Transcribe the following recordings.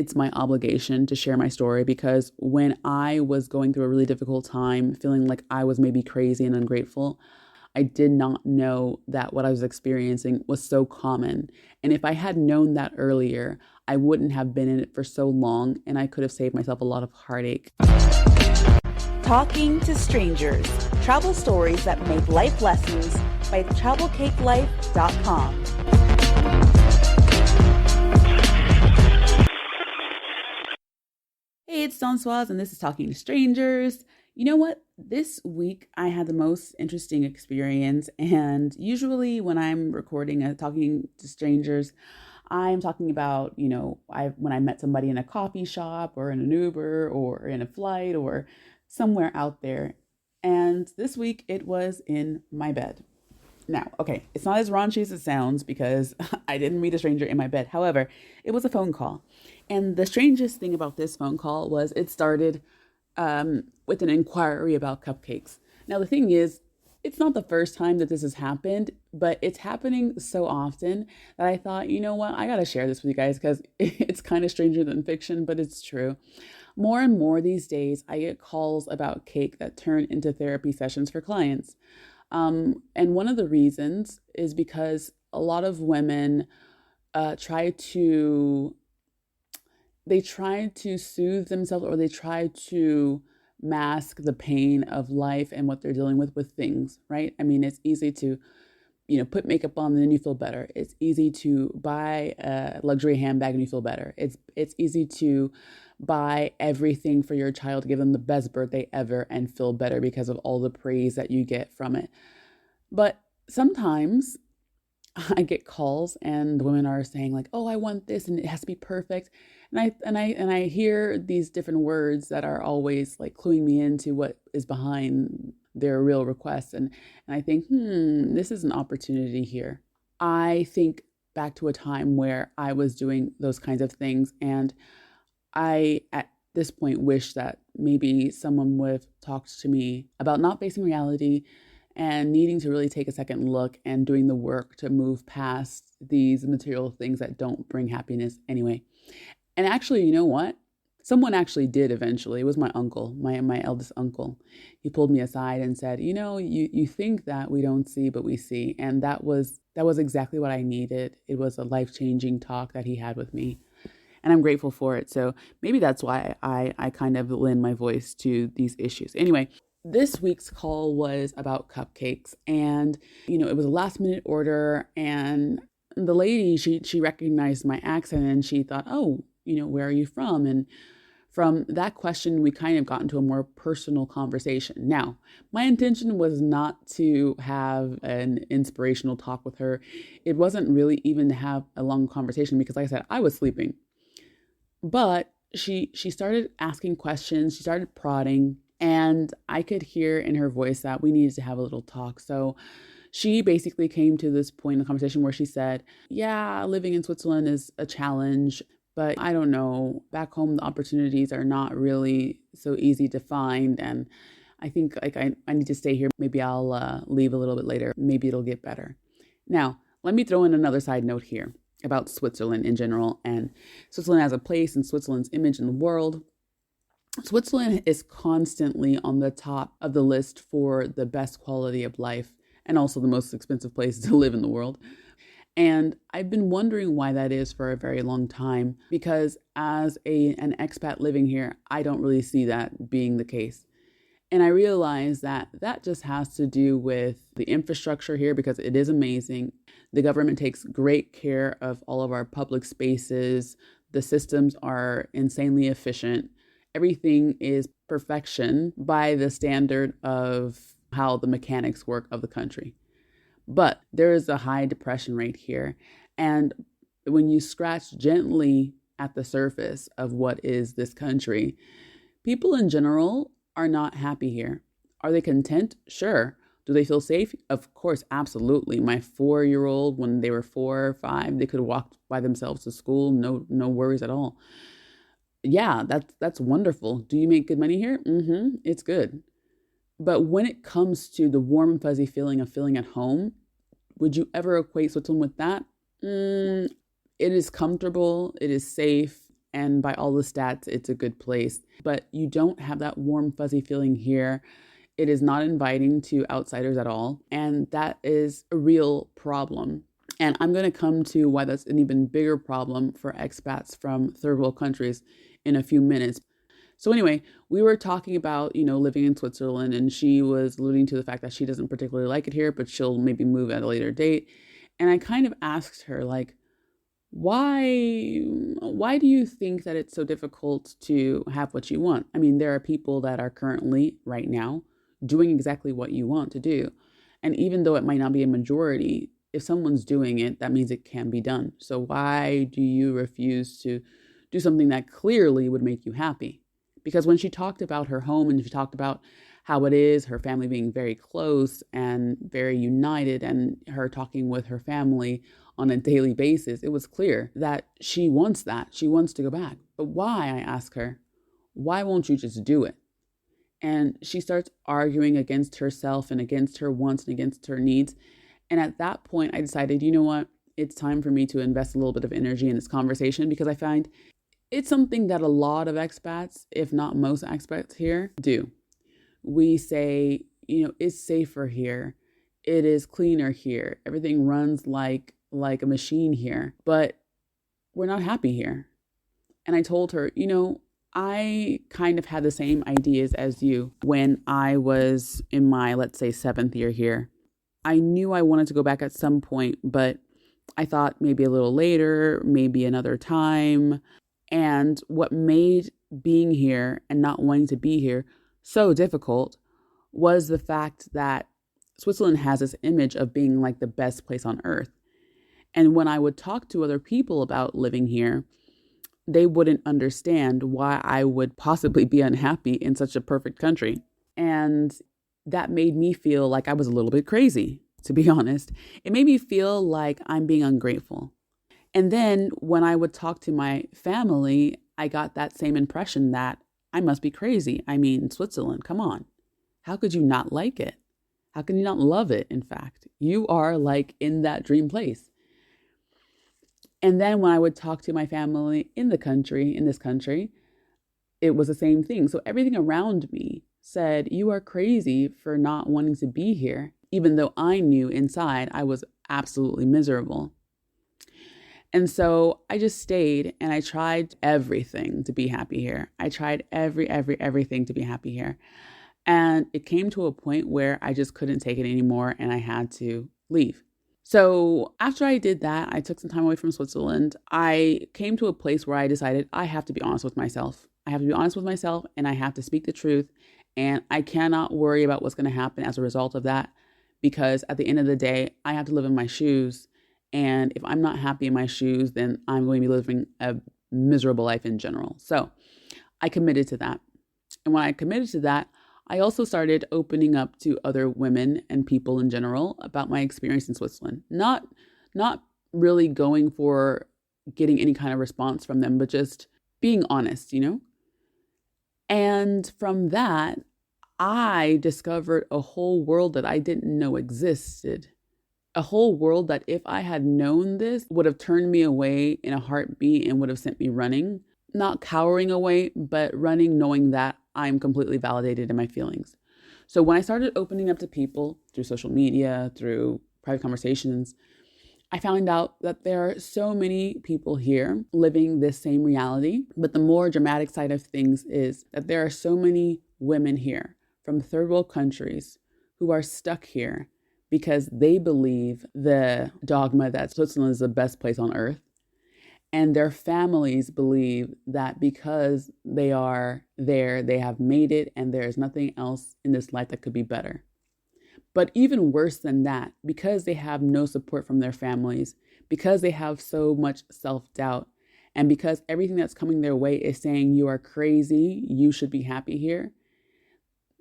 it's my obligation to share my story because when I was going through a really difficult time, feeling like I was maybe crazy and ungrateful, I did not know that what I was experiencing was so common. And if I had known that earlier, I wouldn't have been in it for so long and I could have saved myself a lot of heartache. Talking to Strangers, travel stories that make life lessons by travelcakelife.com. Hey, it's Dawn Swaz, and this is Talking to Strangers. You know what? This week I had the most interesting experience, and usually when I'm recording Talking to Strangers, I'm talking about, when I met somebody in a coffee shop or in an Uber or in a flight or somewhere out there. And this week it was in my bed. Now, okay, it's not as raunchy as it sounds because I didn't meet a stranger in my bed. However, it was a phone call. And the strangest thing about this phone call was it started with an inquiry about cupcakes. Now, the thing is, it's not the first time that this has happened, but it's happening so often that I thought, you know what, I got to share this with you guys because it's kind of stranger than fiction, but it's true. More and more these days, I get calls about cake that turn into therapy sessions for clients. And one of the reasons is because a lot of women try to soothe themselves, or they try to mask the pain of life and what they're dealing with things, right? I mean, it's easy to, put makeup on and then you feel better. It's easy to buy a luxury handbag and you feel better. It's easy to buy everything for your child, give them the best birthday ever and feel better because of all the praise that you get from it. But sometimes I get calls and the women are saying like, "Oh, I want this and it has to be perfect." And I hear these different words that are always like cluing me into what is behind their real requests. And I think, this is an opportunity here. I think back to a time where I was doing those kinds of things, and I, at this point, wish that maybe someone would have talked to me about not facing reality and needing to really take a second look and doing the work to move past these material things that don't bring happiness anyway. And actually, you know what? Someone actually did eventually. It was my uncle, my eldest uncle. He pulled me aside and said, you think that we don't see, but we see. And that was exactly what I needed. It was a life-changing talk that he had with me. And I'm grateful for it. So maybe that's why I kind of lend my voice to these issues. Anyway, this week's call was about cupcakes, and it was a last minute order, and the lady, she recognized my accent and she thought, "Oh, where are you from?" And from that question, we kind of got into a more personal conversation. Now, my intention was not to have an inspirational talk with her. It wasn't really even to have a long conversation because, like I said, I was sleeping. But she started asking questions, she started prodding, and I could hear in her voice that we needed to have a little talk. So she basically came to this point in the conversation where she said, "Yeah, living in Switzerland is a challenge, but I don't know, back home the opportunities are not really so easy to find, and I think like I need to stay here. Maybe I'll leave a little bit later. Maybe it'll get better." Now, let me throw in another side note here about Switzerland in general and Switzerland as a place and Switzerland's image in the world. Switzerland is constantly on the top of the list for the best quality of life and also the most expensive place to live in the world. And I've been wondering why that is for a very long time, because as an expat living here, I don't really see that being the case. And I realize that just has to do with the infrastructure here because it is amazing. The government takes great care of all of our public spaces. The systems are insanely efficient. Everything is perfection by the standard of how the mechanics work of the country. But there is a high depression rate here. And when you scratch gently at the surface of what is this country, people in general are not happy here. Are they content? Sure. Do they feel safe? Of course, absolutely. My 4-year-old, when they were 4 or 5, they could walk by themselves to school, no worries at all. Yeah, that's wonderful. Do you make good money here? It's good. But when it comes to the warm and fuzzy feeling of feeling at home, would you ever equate Switzerland with that? It is comfortable. It is safe. and by all the stats, it's a good place. But you don't have that warm, fuzzy feeling here. It is not inviting to outsiders at all. And that is a real problem. And I'm going to come to why that's an even bigger problem for expats from third world countries in a few minutes. So anyway, we were talking about, living in Switzerland, and she was alluding to the fact that she doesn't particularly like it here, but she'll maybe move at a later date. And I kind of asked her, like, why do you think that it's so difficult to have what you want? I mean, there are people that are currently right now doing exactly what you want to do. And even though it might not be a majority, if someone's doing it, that means it can be done. So why do you refuse to do something that clearly would make you happy? Because when she talked about her home and she talked about how it is, her family being very close and very united, and her talking with her family on a daily basis, it was clear that she wants that. She wants to go back. But why, I ask her, why won't you just do it? And she starts arguing against herself and against her wants and against her needs. And at that point, I decided, you know what? It's time for me to invest a little bit of energy in this conversation, because I find it's something that a lot of expats, if not most expats here, do. We say, it's safer here. It is cleaner here. Everything runs like a machine here, but we're not happy here. And I told her, I kind of had the same ideas as you when I was in my, let's say, 7th year here. I knew I wanted to go back at some point, but I thought maybe a little later, maybe another time. And what made being here and not wanting to be here so difficult was the fact that Switzerland has this image of being like the best place on earth. And when I would talk to other people about living here, they wouldn't understand why I would possibly be unhappy in such a perfect country. And that made me feel like I was a little bit crazy, to be honest. It made me feel like I'm being ungrateful. And then when I would talk to my family, I got that same impression that I must be crazy. I mean, Switzerland, come on. How could you not like it? How can you not love it, in fact? You are like in that dream place. And then when I would talk to my family in this country, it was the same thing. So everything around me said, you are crazy for not wanting to be here, even though I knew inside I was absolutely miserable. And so I just stayed and I tried everything to be happy here. I tried everything to be happy here. And it came to a point where I just couldn't take it anymore and I had to leave. So after I did that, I took some time away from Switzerland. I came to a place where I decided I have to be honest with myself. I have to be honest with myself and I have to speak the truth. And I cannot worry about what's going to happen as a result of that, because at the end of the day, I have to live in my shoes. And if I'm not happy in my shoes, then I'm going to be living a miserable life in general. So I committed to that. And when I committed to that, I also started opening up to other women and people in general about my experience in Switzerland. Not really going for getting any kind of response from them, but just being honest, And from that, I discovered a whole world that I didn't know existed. A whole world that if I had known this would have turned me away in a heartbeat and would have sent me running. Not cowering away, but running knowing that I'm completely validated in my feelings. So when I started opening up to people through social media, through private conversations, I found out that there are so many people here living this same reality. But the more dramatic side of things is that there are so many women here from third world countries who are stuck here because they believe the dogma that Switzerland is the best place on earth. And their families believe that because they are there, they have made it and there is nothing else in this life that could be better. But even worse than that, because they have no support from their families, because they have so much self-doubt, and because everything that's coming their way is saying, you are crazy, you should be happy here,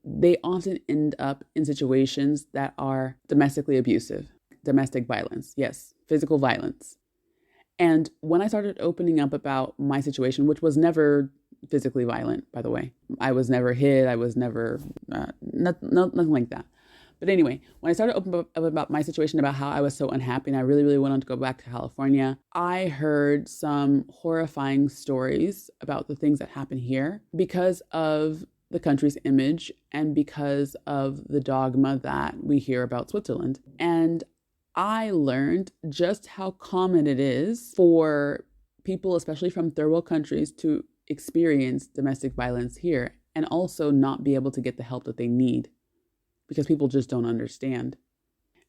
they often end up in situations that are domestically abusive, domestic violence, yes, physical violence. And when I started opening up about my situation, which was never physically violent, by the way, I was never hit, I was never, nothing like that. But anyway, when I started opening up about my situation, about how I was so unhappy and I really, really wanted to go back to California, I heard some horrifying stories about the things that happen here because of the country's image and because of the dogma that we hear about Switzerland. And I learned just how common it is for people, especially from third world countries, to experience domestic violence here and also not be able to get the help that they need because people just don't understand.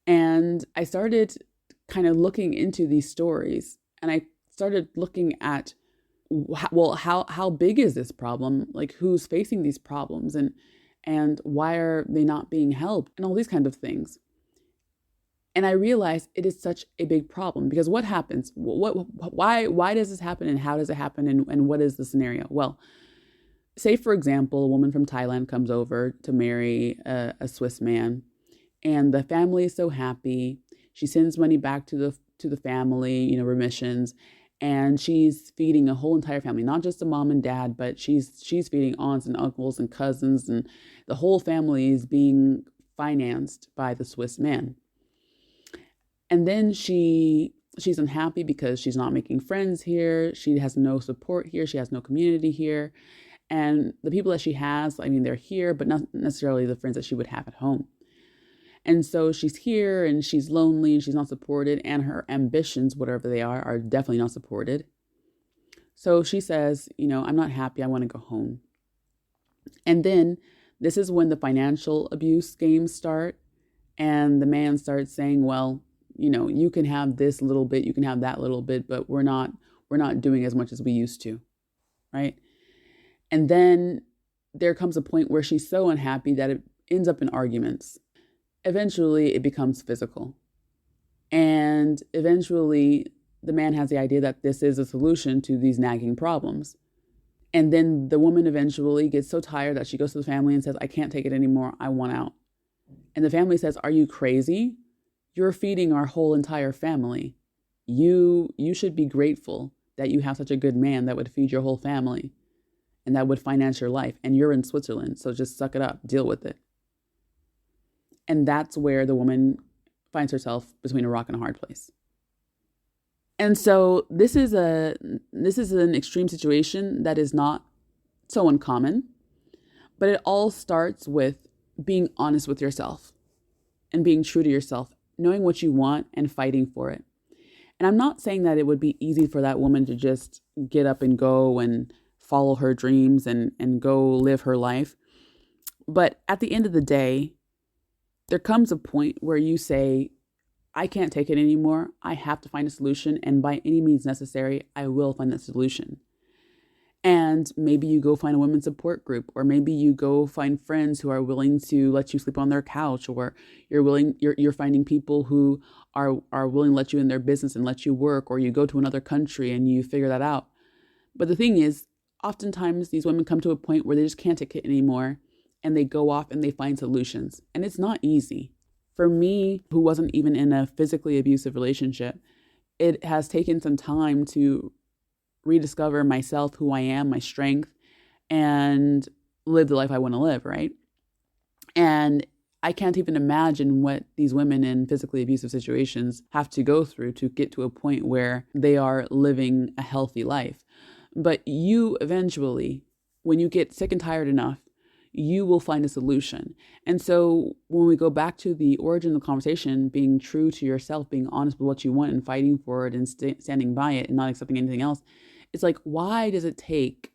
And I started kind of looking into these stories, and I started looking at, well, how big is this problem? Like, who's facing these problems, and why are they not being helped, and all these kind of things. And I realized it is such a big problem because what happens? Why does this happen, and how does it happen, and what is the scenario? Well, say, for example, a woman from Thailand comes over to marry a Swiss man, and the family is so happy. She sends money back to the family, remissions, and she's feeding a whole entire family, not just the mom and dad, but she's feeding aunts and uncles and cousins, and the whole family is being financed by the Swiss man. And then she's unhappy because she's not making friends here. She has no support here. She has no community here. And the people that she has, I mean, they're here, but not necessarily the friends that she would have at home. And so she's here and she's lonely and she's not supported, and her ambitions, whatever they are definitely not supported. So she says, I'm not happy. I want to go home. And then this is when the financial abuse games start. And the man starts saying, well, you can have this little bit, you can have that little bit, but we're not doing as much as we used to, right? And then there comes a point where she's so unhappy that it ends up in arguments. Eventually, it becomes physical. And eventually, the man has the idea that this is a solution to these nagging problems. And then the woman eventually gets so tired that she goes to the family and says, I can't take it anymore. I want out. And the family says, are you crazy? You're feeding our whole entire family. You should be grateful that you have such a good man that would feed your whole family and that would finance your life. And you're in Switzerland, so just suck it up, deal with it. And that's where the woman finds herself between a rock and a hard place. And so this is an extreme situation that is not so uncommon, but it all starts with being honest with yourself and being true to yourself, knowing what you want and fighting for it. And I'm not saying that it would be easy for that woman to just get up and go and follow her dreams and go live her life. But at the end of the day, there comes a point where you say, I can't take it anymore. I have to find a solution. And by any means necessary, I will find that solution. And maybe you go find a women's support group, or maybe you go find friends who are willing to let you sleep on their couch, or you're finding people who are willing to let you in their business and let you work, or you go to another country and you figure that out. But the thing is, oftentimes these women come to a point where they just can't take it anymore, and they go off and they find solutions. And it's not easy. For me, who wasn't even in a physically abusive relationship, it has taken some time to rediscover myself, who I am, my strength, and live the life I want to live, right? And I can't even imagine what these women in physically abusive situations have to go through to get to a point where they are living a healthy life. But you eventually, when you get sick and tired enough, you will find a solution. And so when we go back to the origin of the conversation, being true to yourself, being honest with what you want and fighting for it and standing by it and not accepting anything else, it's like, why does it take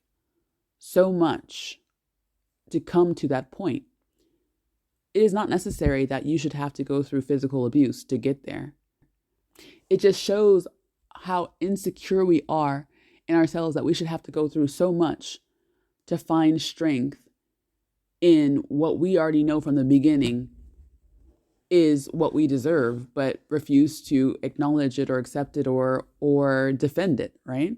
so much to come to that point? It is not necessary that you should have to go through physical abuse to get there. It just shows how insecure we are in ourselves, that we should have to go through so much to find strength in what we already know from the beginning is what we deserve, but refuse to acknowledge it or accept it or defend it, right?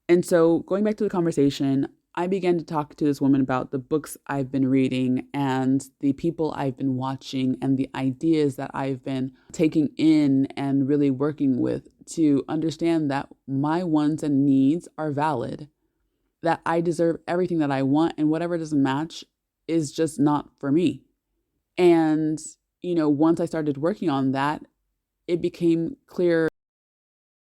And so going back to the conversation, I began to talk to this woman about the books I've been reading and the people I've been watching and the ideas that I've been taking in and really working with to understand that my wants and needs are valid, that I deserve everything that I want, and whatever doesn't match is just not for me. And, once I started working on that, it became clear